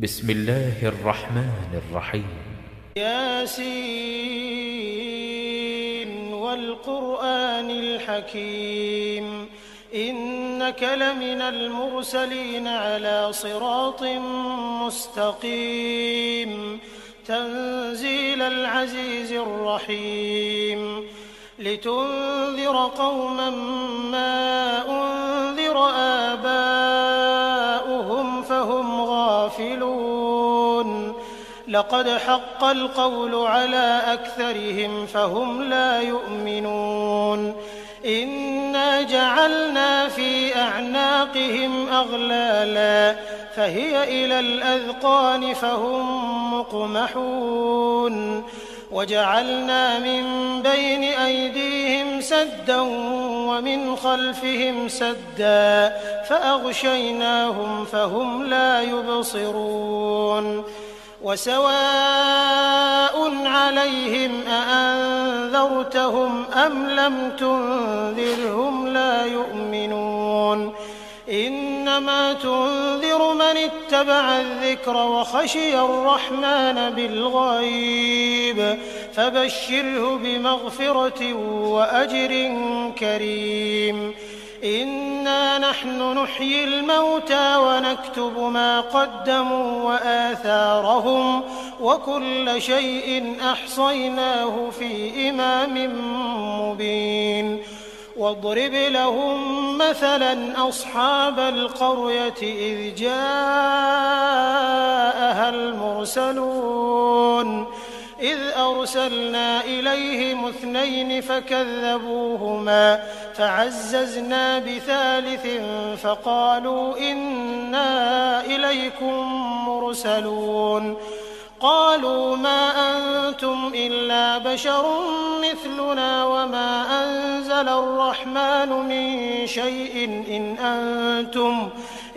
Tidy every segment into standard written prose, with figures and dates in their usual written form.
بسم الله الرحمن الرحيم. ياسين والقرآن الحكيم إنك لمن المرسلين على صراط مستقيم تنزيل العزيز الرحيم لتنذر قوما ما أنذر آباؤهم فهم غافلون لقد حق القول على أكثرهم فهم لا يؤمنون إنا جعلنا في أعناقهم أغلالا فهي إلى الأذقان فهم مقمحون وجعلنا من بين أيديهم سدا ومن خلفهم سدا فأغشيناهم فهم لا يبصرون وسواء عليهم أأنذرتهم أم لم تنذرهم لا يؤمنون إنما تنذر من اتبع الذكر وخشي الرحمن بالغيب فبشره بمغفرة وأجر كريم إنا نحن نحيي الموتى ونكتب ما قدموا وآثارهم وكل شيء أحصيناه في إمام مبين واضرب لهم مثلا أصحاب القرية إذ جاءها المرسلون إذ أرسلنا إليهم 2 فكذبوهما فعززنا بثالث فقالوا إنا إليكم مرسلون قالوا ما أنتم إلا بشر مثلنا وما أنزل الرحمن من شيء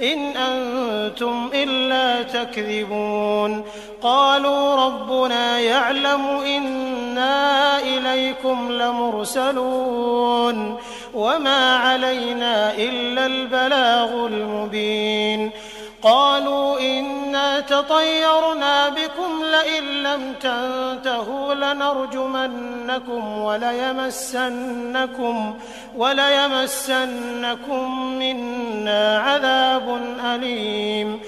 إن أنتم إلا تكذبون قالوا ربنا يعلم إنا إليكم لمرسلون وما علينا إلا البلاغ المبين قالوا إنا تطيرنا بكم لئن لم تنتهوا لنرجمنكم وليمسنكم منا عذاب أليم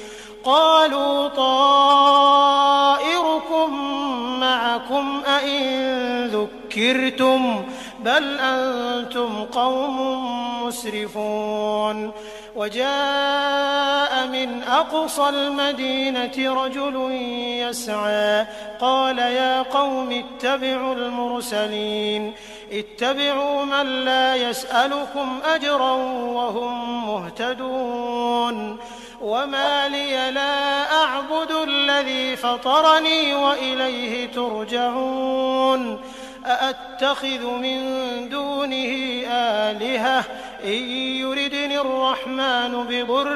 قالوا طائركم معكم أئن ذكرتم بل أنتم قوم مسرفون وجاء من أقصى المدينة رجل يسعى قال يا قوم اتبعوا المرسلين اتبعوا من لا يسألكم أجرا وهم مهتدون وما لي لا أعبد الذي فطرني وإليه ترجعون أأتخذ من دونه آلهة إن يردني الرحمن بضر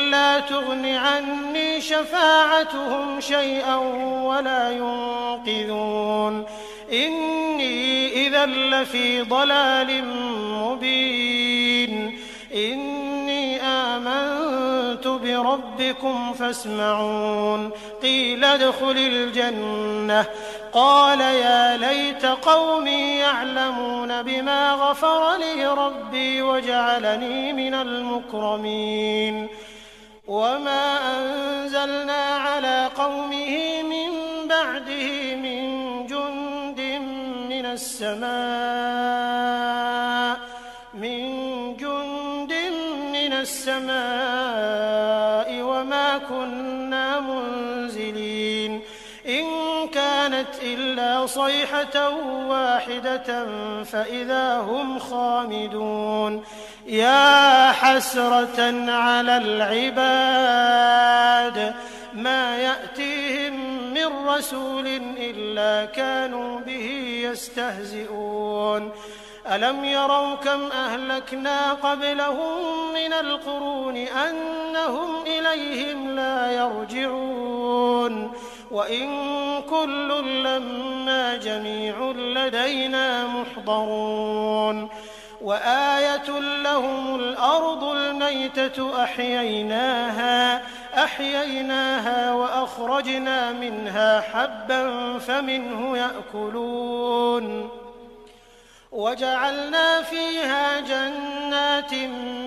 لا تغن عني شفاعتهم شيئا ولا ينقذون إني إذا لفي ضلال مبين إني آمنت بربكم فاسمعون قيل ادخل الجنة قال يا ليت قومي يعلمون بما غفر لي ربي وجعلني من المكرمين وما أنزلنا على قومه من بعده من جند من السماء وما كنا منزلين إن كانت إلا صيحة واحدة فإذا هم خامدون يا حسرة على العباد ما يأتيهم من رسول إلا كانوا به يستهزئون ألم يروا كم أهلكنا قبلهم من القرون أنهم إليهم لا يرجعون وإن كل لما جميع لدينا محضرون وآية لهم الأرض الميتة أحييناها فأخرجنا منها حبا فمنه يأكلون وجعلنا فيها جنات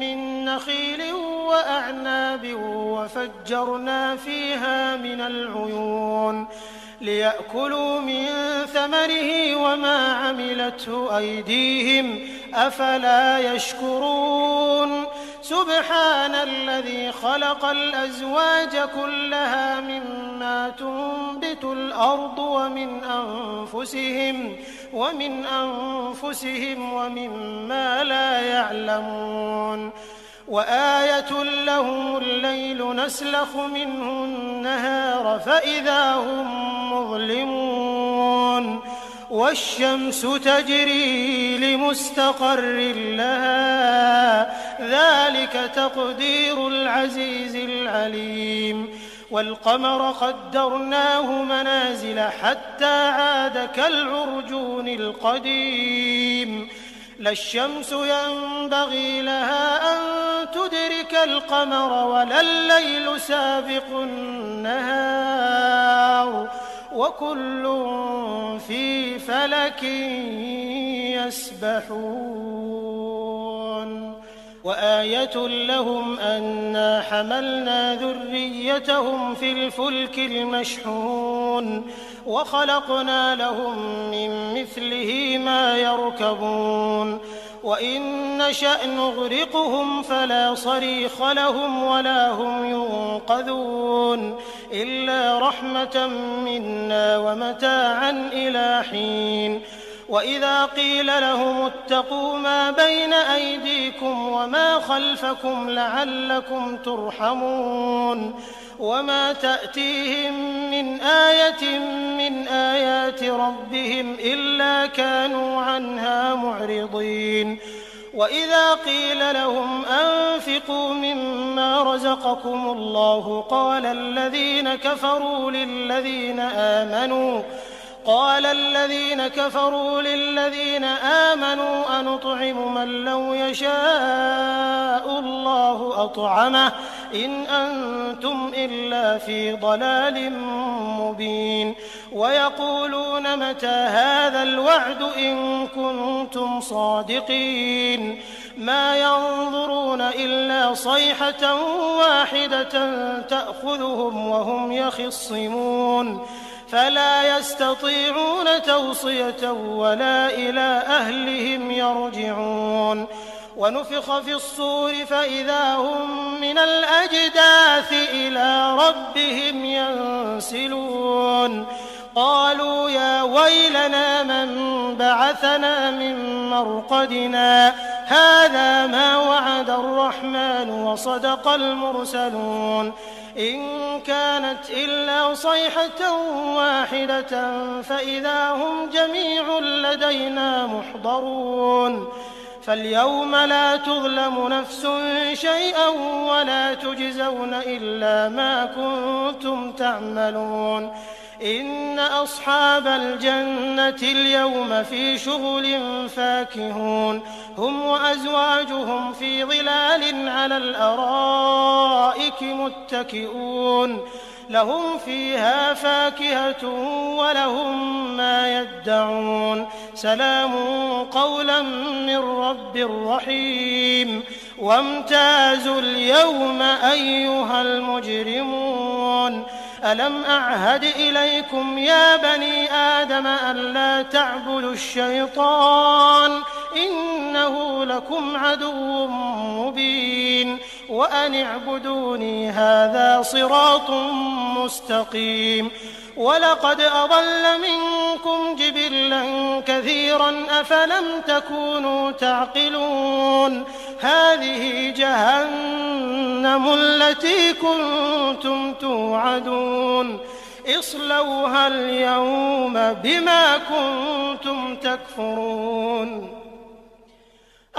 من نخيل وأعناب وفجرنا فيها من العيون ليأكلوا من ثمره وما عملته أيديهم أفلا يشكرون سبحان الذي خلق الأزواج كلها مما تنبت الأرض ومن أنفسهم ومما لا يعلمون وآية لهم الليل نسلخ منه النهار فإذا هم مظلمون والشمس تجري لمستقر لها ذلك تقدير العزيز العليم والقمر قدرناه منازل حتى عاد كالعرجون القديم لا الشمس ينبغي لها أن تدرك القمر ولا الليل سابق النهار وكل في فلك يسبحون وآية لهم أنا حملنا ذريتهم في الفلك المشحون وخلقنا لهم من مثله ما يركبون وإن نشأ نغرقهم فلا صريخ لهم ولا هم ينقذون إلا رحمة منا ومتاعا إلى حين وإذا قيل لهم اتقوا ما بين أيديكم وما خلفكم لعلكم ترحمون وما تأتيهم من آية من آيات ربهم إلا كانوا عنها معرضين وإذا قيل لهم أنفقوا مما رزقكم الله قال الذين كفروا للذين آمنوا أنطعم من لو يشاء الله أطعمه إن أنتم إلا في ضلال مبين ويقولون متى هذا الوعد إن كنتم صادقين ما ينظرون إلا صيحة واحدة تأخذهم وهم يخصمون فلا يستطيعون توصية ولا إلى أهلهم يرجعون ونفخ في الصور فإذا هم من الأجداث إلى ربهم ينسلون قالوا يا ويلنا من بعثنا من مرقدنا هذا ما وعد الرحمن وصدق المرسلون إن كانت إلا صيحة واحدة فإذا هم جميع لدينا محضرون فاليوم لا تظلم نفس شيئا ولا تجزون إلا ما كنتم تعملون إن أصحاب الجنة اليوم في شغل فاكهون هم وأزواجهم في ظلال على الأرائك متكئون لهم فيها فاكهة ولهم ما يدعون سلام قولا من رب رحيم وامتازوا اليوم أيها المجرمون ألم أعهد إليكم يا بني آدم ألا تعبدوا الشيطان إنه لكم عدو مبين وأن اعبدوني هذا صراط مستقيم ولقد أضل منكم جبلا كثيرا أفلم تكونوا تعقلون هذه جهنم التي كنتم توعدون اصلوها اليوم بما كنتم تكفرون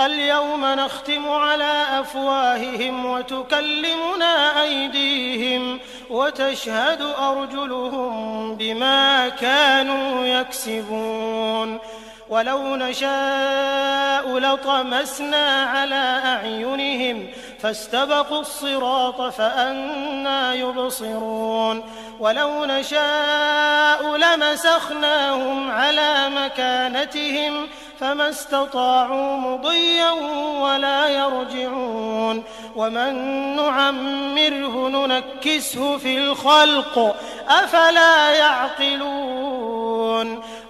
اليوم نختم على أفواههم وتكلمنا أيديهم وتشهد أرجلهم بما كانوا يكسبون ولو نشاء لطمسنا على أعينهم فاستبقوا الصراط فأنى يبصرون ولو نشاء لمسخناهم على مكانتهم فما استطاعوا مضيا ولا يرجعون ومن نعمره ننكسه في الخلق أفلا يعقلون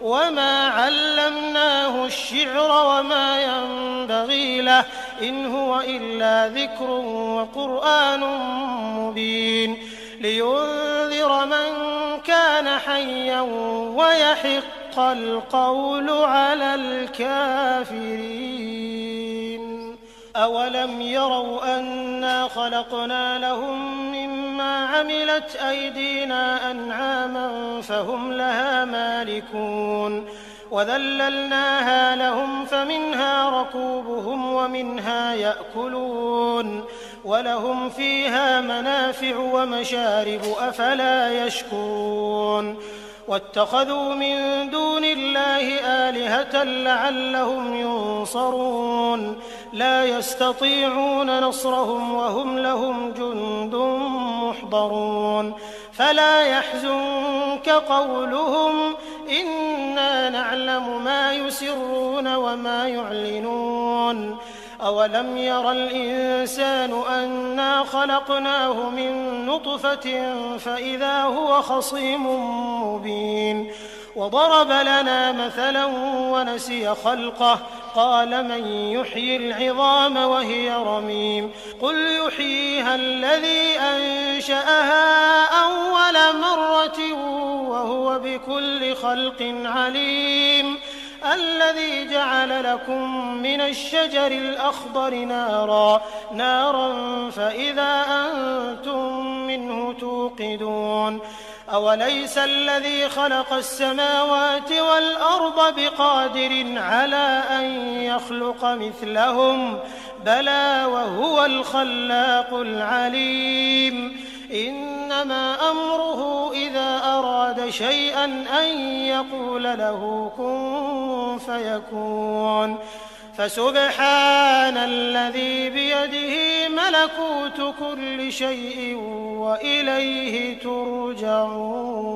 وما علمناه الشعر وما ينبغي له إن هو إلا ذكر وقرآن مبين لينذر من كان حيا ويحق القول على الكافرين أولم يروا أنا خلقنا لهم مما عملت أيدينا أنعاما فهم لها مالكون وذللناها لهم فمنها ركوبهم ومنها يأكلون ولهم فيها منافع ومشارب أفلا يشكرون واتخذوا من دون الله آلهة لعلهم ينصرون لا يستطيعون نصرهم وهم لهم جند محضرون فلا يحزنك قولهم إنا نعلم ما يسرون وما يعلنون أولم ير الإنسان أنا خلقناه من نطفة فإذا هو خصيم مبين وضرب لنا مثلا ونسي خلقه قال من يحيي العظام وهي رميم قل يحييها الذي أنشأها أول مرة وهو بكل خلق عليم الذي جعل لكم من الشجر الأخضر نارا فإذا أنتم منه توقدون أوليس الذي خلق السماوات والأرض بقادر على أن يخلق مثلهم بلى وهو الخلاق العليم إنما أمره إذا أراد شيئا أن يقول له كن فيكون فسبحان الذي بيده ملكوت كل شيء وإليه ترجعون.